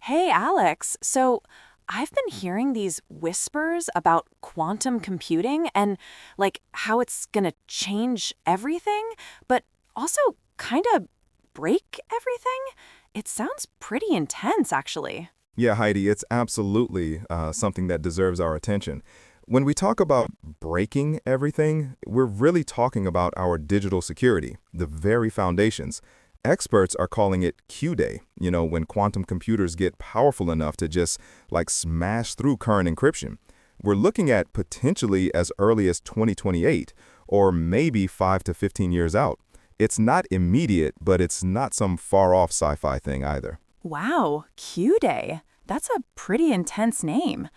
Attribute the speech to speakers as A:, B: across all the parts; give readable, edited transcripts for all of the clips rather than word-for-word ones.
A: Hey, Alex. So I've been hearing these whispers about quantum computing and how it's gonna change everything, but also kind of break everything. It sounds pretty intense, actually.
B: Yeah, Heidi, it's absolutely something that deserves our attention. When we talk about breaking everything, we're really talking about our digital security, the very foundations. Experts are calling it Q-Day, when quantum computers get powerful enough to just smash through current encryption. We're looking at potentially as early as 2028 or maybe 5 to 15 years out. It's not immediate, but it's not some far-off sci-fi thing either.
A: Wow, Q-Day. That's a pretty intense name.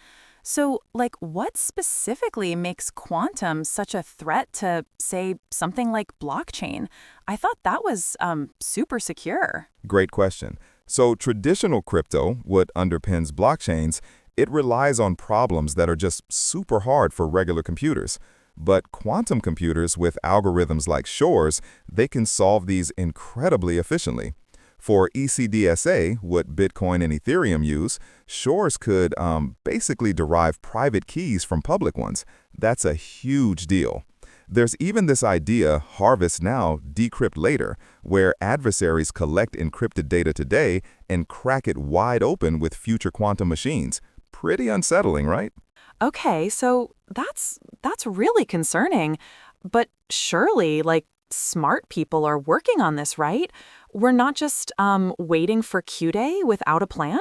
A: So, what specifically makes quantum such a threat to, say, something like blockchain? I thought that was super secure.
B: Great question. So traditional crypto, what underpins blockchains, it relies on problems that are just super hard for regular computers. But quantum computers with algorithms like Shor's, they can solve these incredibly efficiently. For ECDSA, what Bitcoin and Ethereum use, Shor's could basically derive private keys from public ones. That's a huge deal. There's even this idea, harvest now, decrypt later, where adversaries collect encrypted data today and crack it wide open with future quantum machines. Pretty unsettling, right?
A: Okay, so that's really concerning. But surely, smart people are working on this, right? We're not just waiting for Q-Day without a plan?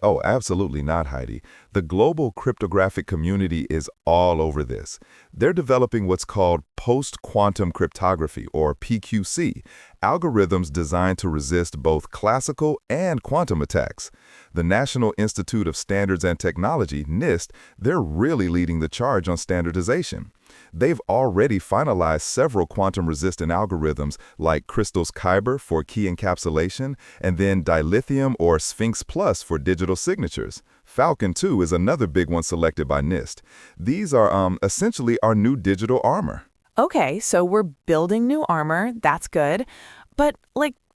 B: Oh, absolutely not, Heidi. The global cryptographic community is all over this. They're developing what's called post-quantum cryptography, or PQC, algorithms designed to resist both classical and quantum attacks. The National Institute of Standards and Technology, NIST, they're really leading the charge on standardization. They've already finalized several quantum-resistant algorithms like Crystal's Kyber for key encapsulation, and then Dilithium or Sphinx Plus for digital signatures. Falcon 2 is another big one selected by NIST. These are essentially our new digital armor.
A: Okay, so we're building new armor. That's good. But,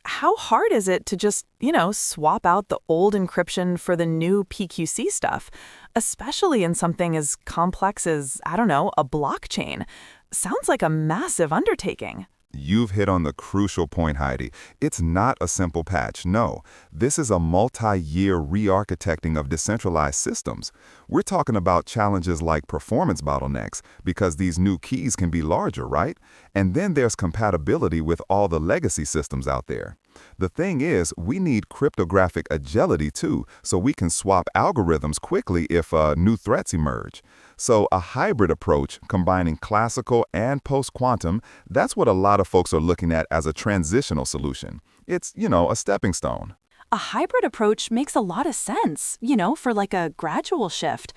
A: how hard is it to just, swap out the old encryption for the new PQC stuff, especially in something as complex as, I don't know, a blockchain? Sounds like a massive undertaking.
B: You've hit on the crucial point, Heidi. It's not a simple patch, no. This is a multi-year re-architecting of decentralized systems. We're talking about challenges like performance bottlenecks, because these new keys can be larger, right? And then there's compatibility with all the legacy systems out there. The thing is, we need cryptographic agility too, so we can swap algorithms quickly if new threats emerge. So a hybrid approach, combining classical and post-quantum, that's what a lot of folks are looking at as a transitional solution. It's, a stepping stone.
A: A hybrid approach makes a lot of sense, for a gradual shift.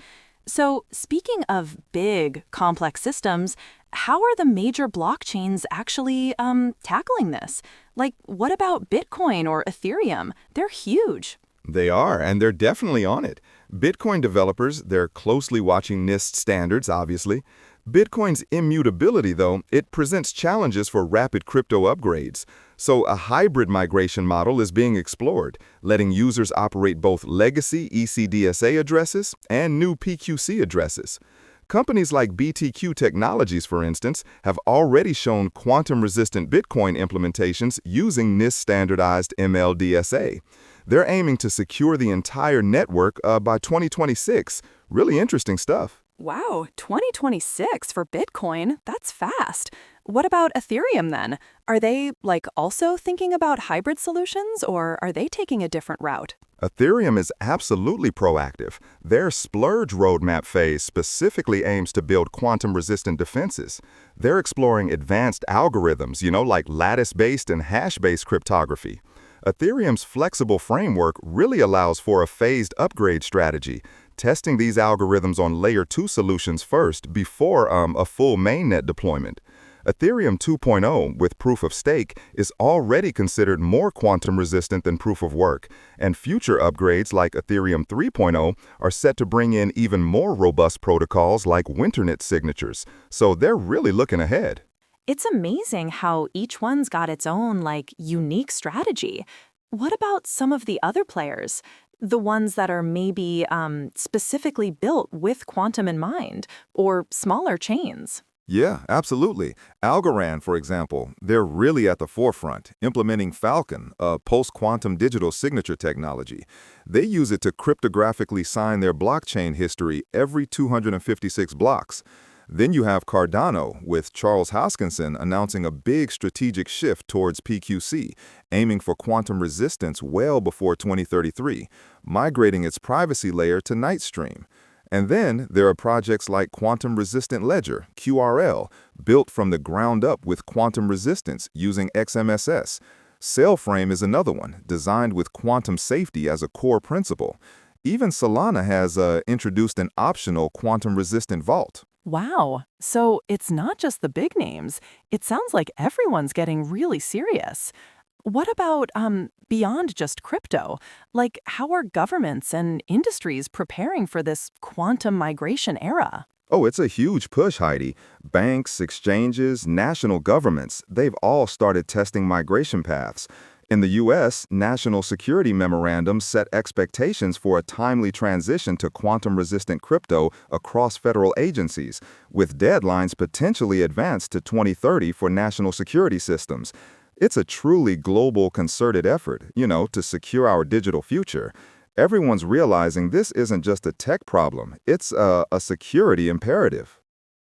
A: So, speaking of big, complex systems, how are the major blockchains actually tackling this? What about Bitcoin or Ethereum? They're huge.
B: They are, and they're definitely on it. Bitcoin developers, they're closely watching NIST standards, obviously. Bitcoin's immutability, though, it presents challenges for rapid crypto upgrades. So a hybrid migration model is being explored, letting users operate both legacy ECDSA addresses and new PQC addresses. Companies like BTQ Technologies, for instance, have already shown quantum-resistant Bitcoin implementations using NIST-standardized MLDSA. They're aiming to secure the entire network by 2026. Really interesting stuff.
A: Wow, 2026 for Bitcoin? That's fast. What about Ethereum then? Are they, also thinking about hybrid solutions, or are they taking a different route?
B: Ethereum is absolutely proactive. Their Splurge roadmap phase specifically aims to build quantum-resistant defenses. They're exploring advanced algorithms, like lattice-based and hash-based cryptography. Ethereum's flexible framework really allows for a phased upgrade strategy, testing these algorithms on Layer 2 solutions first before a full mainnet deployment. Ethereum 2.0, with proof of stake, is already considered more quantum resistant than proof of work, and future upgrades like Ethereum 3.0 are set to bring in even more robust protocols like Winternet signatures, so they're really looking ahead.
A: It's amazing how each one's got its own, unique strategy. What about some of the other players? The ones that are maybe specifically built with quantum in mind, or smaller chains.
C: Yeah, absolutely. Algorand, for example, they're really at the forefront, implementing Falcon, a post-quantum digital signature technology. They use it to cryptographically sign their blockchain history every 256 blocks. Then you have Cardano, with Charles Hoskinson announcing a big strategic shift towards PQC, aiming for quantum resistance well before 2033, migrating its privacy layer to Nightstream. And then there are projects like Quantum Resistant Ledger, QRL, built from the ground up with quantum resistance using XMSS. Sailframe is another one, designed with quantum safety as a core principle. Even Solana has introduced an optional quantum-resistant vault.
A: Wow. So it's not just the big names. It sounds like everyone's getting really serious. What about beyond just crypto? Like, how are governments and industries preparing for this quantum migration era?
B: Oh, it's a huge push, Heidi. Banks, exchanges, national governments, they've all started testing migration paths. In the U.S., national security memorandums set expectations for a timely transition to quantum-resistant crypto across federal agencies, with deadlines potentially advanced to 2030 for national security systems. It's a truly global concerted effort, to secure our digital future. Everyone's realizing this isn't just a tech problem, it's a security imperative.